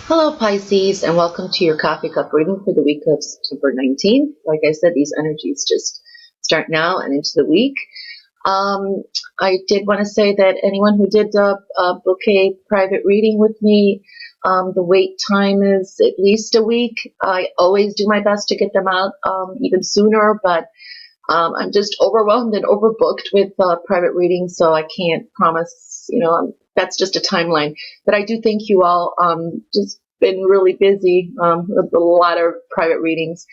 Hello, Pisces, and welcome to your coffee cup reading for the week of September 19th. Like I said, these energies just start now and into the week. Um, I did want to say that anyone who did book a private reading with me, the wait time is at least a week. I always do my best to get them out even sooner, but I'm just overwhelmed and overbooked with private readings, so I can't promise, that's just a timeline. But I do thank you all. Just been really busy with a lot of private readings.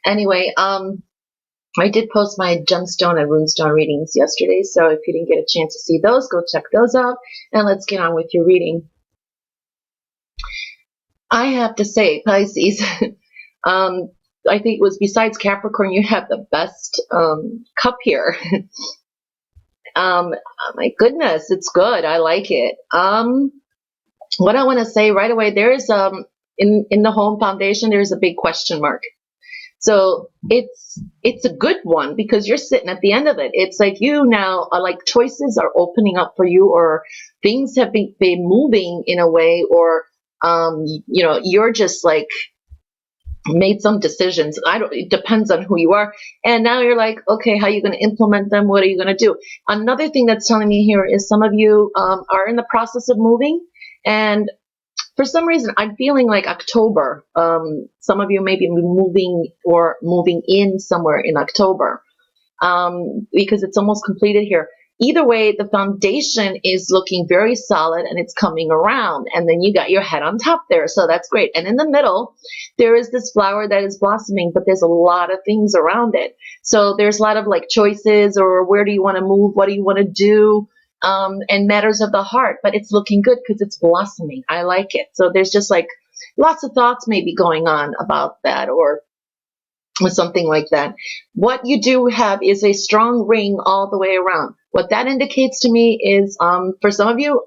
Anyway, I did post my Gemstone and Runestone readings yesterday, so if you didn't get a chance to see those, go check those out, and let's get on with your reading. I have to say, Pisces, I think it was besides Capricorn, you have the best cup here. My goodness, it's good. I like it. What I want to say right away, there is in the home foundation, there's a big question mark. So it's a good one because you're sitting at the end of it. It's like you now are like choices are opening up for you, or things have been moving in a way, or you're just like made some decisions. It depends on who you are. And now you're like, okay, how are you going to implement them? What are you going to do? Another thing that's telling me here is some of you are in the process of moving. And for some reason, I'm feeling like October. Some of you may be moving or moving in somewhere in October because it's almost completed here. Either way, the foundation is looking very solid and it's coming around. And then you got your head on top there. So that's great. And in the middle, there is this flower that is blossoming, but there's a lot of things around it. So there's a lot of like choices, or where do you want to move? What do you want to do? And matters of the heart, but it's looking good because it's blossoming. I like it. So there's just like lots of thoughts maybe going on about that, or something like that. What you do have is a strong ring all the way around. What that indicates to me is, for some of you,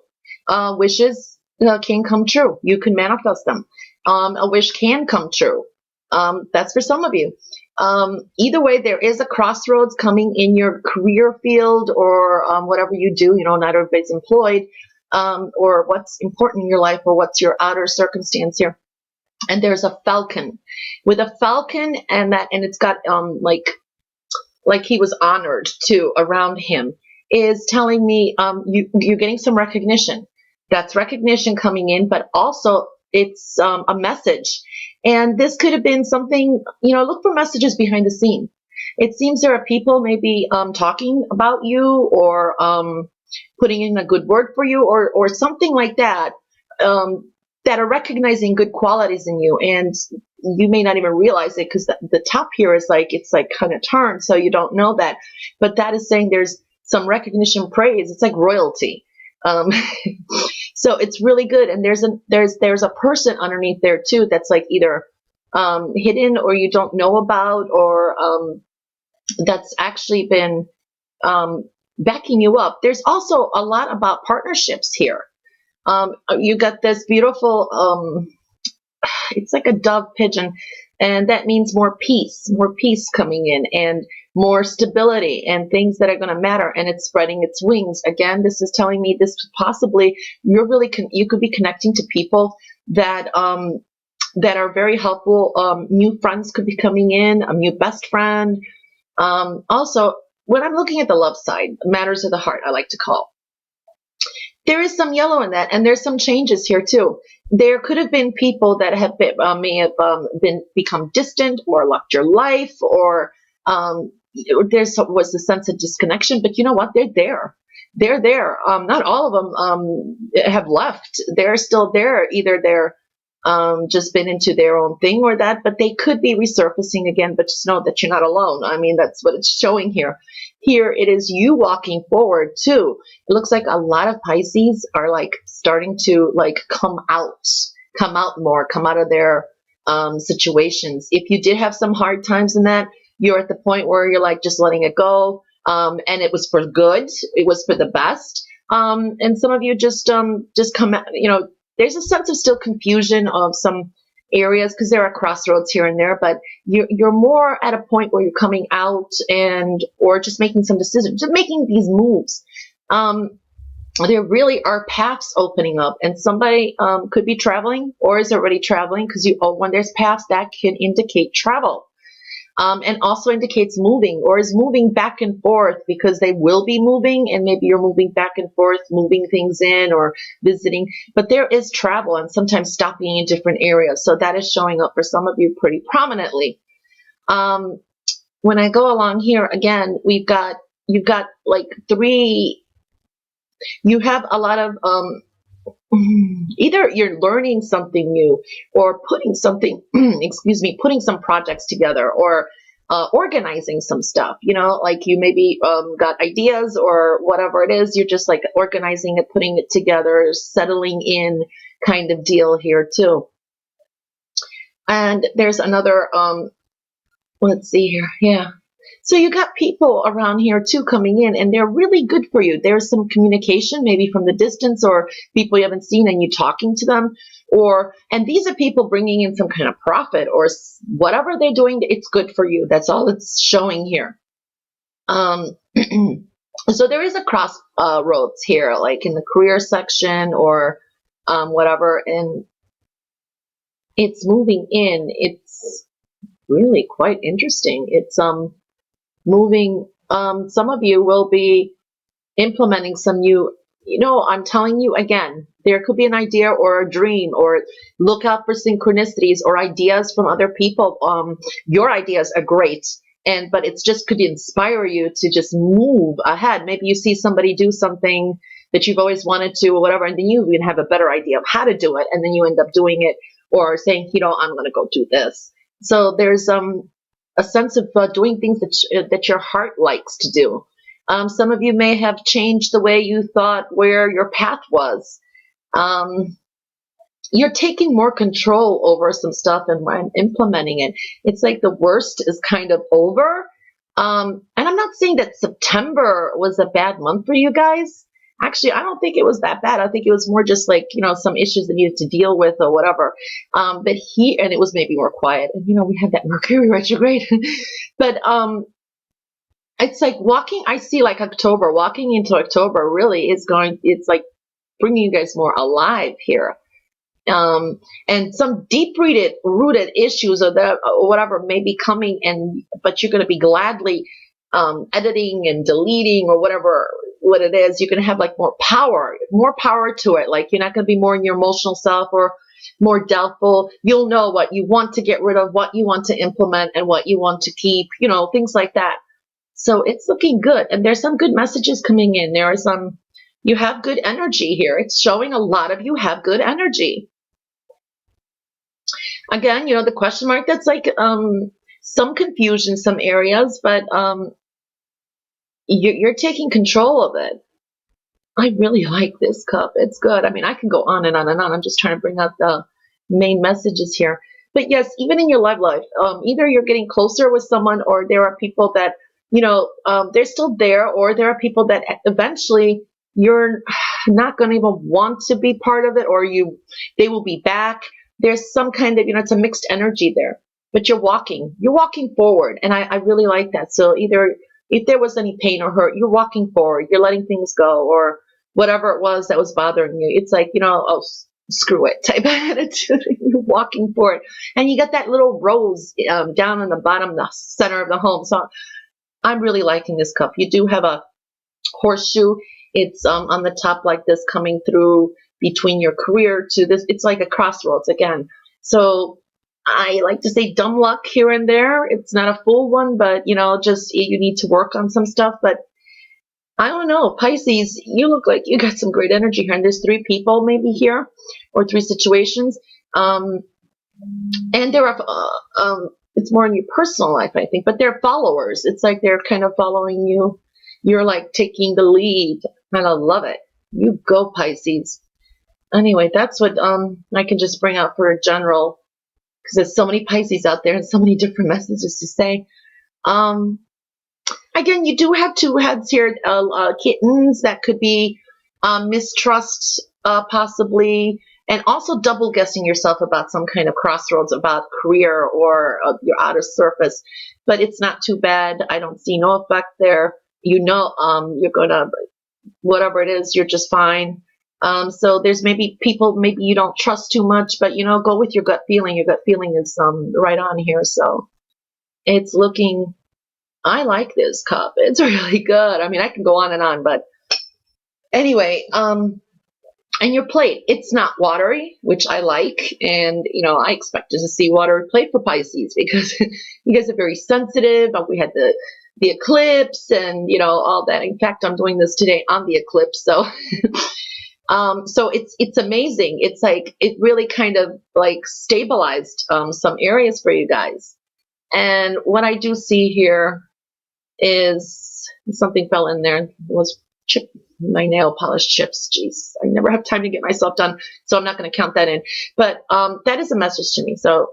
wishes can come true. You can manifest them. A wish can come true. That's for some of you. Either way, there is a crossroads coming in your career field, or whatever you do. Not everybody's employed, or what's important in your life, or what's your outer circumstance here. And there's a falcon with a falcon, and it's got like he was honored too around him, is telling me you're getting some recognition. That's recognition coming in, but also it's a message. And this could have been something, look for messages behind the scene. It seems there are people maybe talking about you, or putting in a good word for you, or something like that. That are recognizing good qualities in you, and you may not even realize it because the top here is like, it's like kind of turned, so you don't know that, but that is saying there's some recognition, praise. It's like royalty. um, so it's really good. And there's a person underneath there too that's like either hidden, or you don't know about, or that's actually been backing you up. There's also a lot about partnerships here. You got this beautiful, it's like a dove pigeon, and that means more peace coming in, and more stability, and things that are going to matter, and it's spreading its wings. Again, this is telling me this possibly, you could be connecting to people that are very helpful. New friends could be coming in, a new best friend. Also, when I'm looking at the love side, matters of the heart, I like to call, there is some yellow in that, and there's some changes here too. There could have been people that have may have become distant, or left your life, or there was a sense of disconnection. But you know what? They're there. They're there. Not all of them have left. They're still there. Either they're just been into their own thing, or that, but they could be resurfacing again. But just know that you're not alone. I mean, that's what it's showing here. Here it is you walking forward too. It looks like a lot of Pisces are like starting to like come out more, come out of their situations. If you did have some hard times in that, you're at the point where you're like just letting it go. And it was for good. It was for the best. And some of you just come out, there's a sense of still confusion of some areas, because there are crossroads here and there, but you're more at a point where you're coming out, or just making some decisions, just making these moves. there really are paths opening up, and somebody could be traveling or is already traveling, because when there's paths, that can indicate travel. And also indicates moving, or is moving back and forth, because they will be moving, and maybe you're moving back and forth, moving things in or visiting. But there is travel and sometimes stopping in different areas. So that is showing up for some of you pretty prominently. When I go along here, again, you've got like three, you have a lot of, either you're learning something new, or putting something, excuse me, putting some projects together, or organizing some stuff, like you maybe got ideas or whatever it is, you're just like organizing it, putting it together, settling in kind of deal here too. And there's another, let's see here. Yeah. So you got people around here too coming in, and they're really good for you. There's some communication, maybe from the distance, or people you haven't seen and you talking to them, and these are people bringing in some kind of profit, or whatever they're doing. It's good for you. That's all it's showing here. So there is a crossroads here, like in the career section, or whatever, and it's moving in. It's really quite interesting. It's moving. Some of you will be implementing some new, I'm telling you again, there could be an idea or a dream, or look out for synchronicities or ideas from other people. Your ideas are great, but it's just could inspire you to just move ahead. Maybe you see somebody do something that you've always wanted to, or whatever, and then you even have a better idea of how to do it, and then you end up doing it, or saying, I'm going to go do this. So there's a sense of doing things that your heart likes to do. Some of you may have changed the way you thought where your path was. You're taking more control over some stuff and implementing it. It's like the worst is kind of over. And I'm not saying that September was a bad month for you guys. Actually, I don't think it was that bad. I think it was more just like, some issues that needed to deal with or whatever. And it was maybe more quiet. And, we had that Mercury retrograde. But it's like I see like walking into October really it's like bringing you guys more alive here. And some rooted issues or whatever may be coming, but you're going to be gladly editing and deleting, or what it is. You're going to have like more power to it. Like you're not going to be more in your emotional self or more doubtful. You'll know what you want to get rid of, what you want to implement, and what you want to keep, things like that. So it's looking good. And there's some good messages coming in. There are you have good energy here. It's showing a lot of you have good energy. Again, the question mark, that's like some confusion, some areas, but you're taking control of it. I really like this cup. It's good. I mean, I can go on and on and on. I'm just trying to bring out the main messages here. But yes, even in your love life, either you're getting closer with someone, or there are people that, they're still there, or there are people that eventually you're not going to even want to be part of it, or they will be back. There's some kind of, it's a mixed energy there, but you're walking forward. And I really like that. So either if there was any pain or hurt, you're walking forward, you're letting things go, or whatever it was that was bothering you. It's like, oh, screw it type of attitude. You're walking forward. And you got that little rose down in the bottom, the center of the home. So I'm really liking this cup. You do have a horseshoe. It's on the top like this, coming through between your career to this. It's like a crossroads again. So I like to say dumb luck here and there. It's not a full one, but just you need to work on some stuff. But I don't know, Pisces, you look like you got some great energy here. And there's 3 people maybe here, or 3 situations. And there are, it's more in your personal life, I think, but they're followers. It's like they're kind of following you. You're like taking the lead, and I love it. You go, Pisces. Anyway, that's what I can just bring out for a general, because there's so many Pisces out there and so many different messages to say. Again, you do have 2 heads here, kittens. That could be mistrust, possibly, and also double guessing yourself about some kind of crossroads about career or your outer surface. But it's not too bad. I don't see no effect there. You're gonna whatever it is, you're just fine. So there's maybe people maybe you don't trust too much, but go with your gut feeling. Your gut feeling is right on here. So it's looking. I like this cup. It's really good. I mean, I can go on and on, but anyway, and your plate, it's not watery, which I like. And, I expected to see watery plate for Pisces because you guys are very sensitive. We had the eclipse and, all that. In fact, I'm doing this today on the eclipse. So, so it's amazing. It's like, it really kind of like stabilized some areas for you guys. And what I do see here is something fell in there. It was my nail polish chips. Jeez, I never have time to get myself done, so I'm not going to count that in. But that is a message to me, so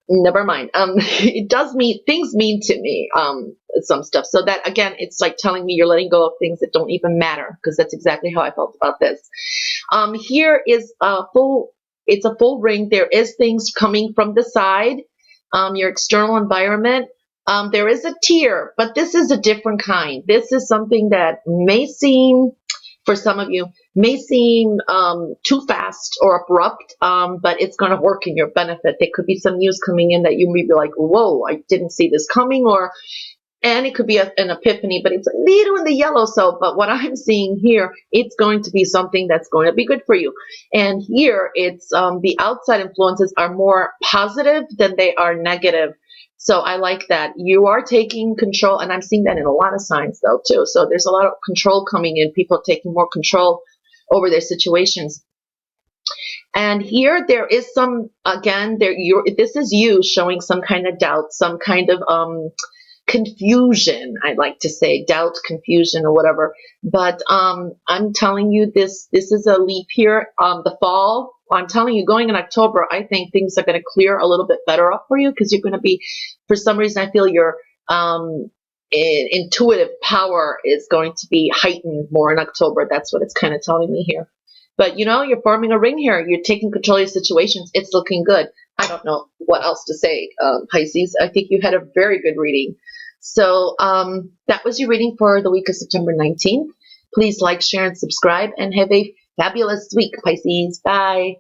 never mind. It does mean things mean to me, some stuff. So that again, it's like telling me you're letting go of things that don't even matter, because that's exactly how I felt about this. Here is a full. It's a full ring. There is things coming from the side. Your external environment. There is a tear, but this is a different kind. This is something that may seem, for some of you, may seem too fast or abrupt, but it's going to work in your benefit. There could be some news coming in that you may be like, whoa, I didn't see this coming, and it could be an epiphany, but it's a little in the yellow. So, but what I'm seeing here, it's going to be something that's going to be good for you. And here, it's the outside influences are more positive than they are negative. So I like that. You are taking control, and I'm seeing that in a lot of signs, though, too. So there's a lot of control coming in, people taking more control over their situations. And here, there is some, again, this is you showing some kind of doubt, some kind of confusion. I'd like to say doubt, confusion, or whatever. But I'm telling you, this is a leap here. The fall, I'm telling you, going in October, I think things are going to clear a little bit better up for you, because you're going to be, for some reason, I feel your intuitive power is going to be heightened more in October. That's what it's kind of telling me here. But you're forming a ring here. You're taking control of your situations. It's looking good. I don't know what else to say, Pisces. I think you had a very good reading. So that was your reading for the week of September 19th. Please like, share, and subscribe, and have a fabulous week, Pisces. Bye.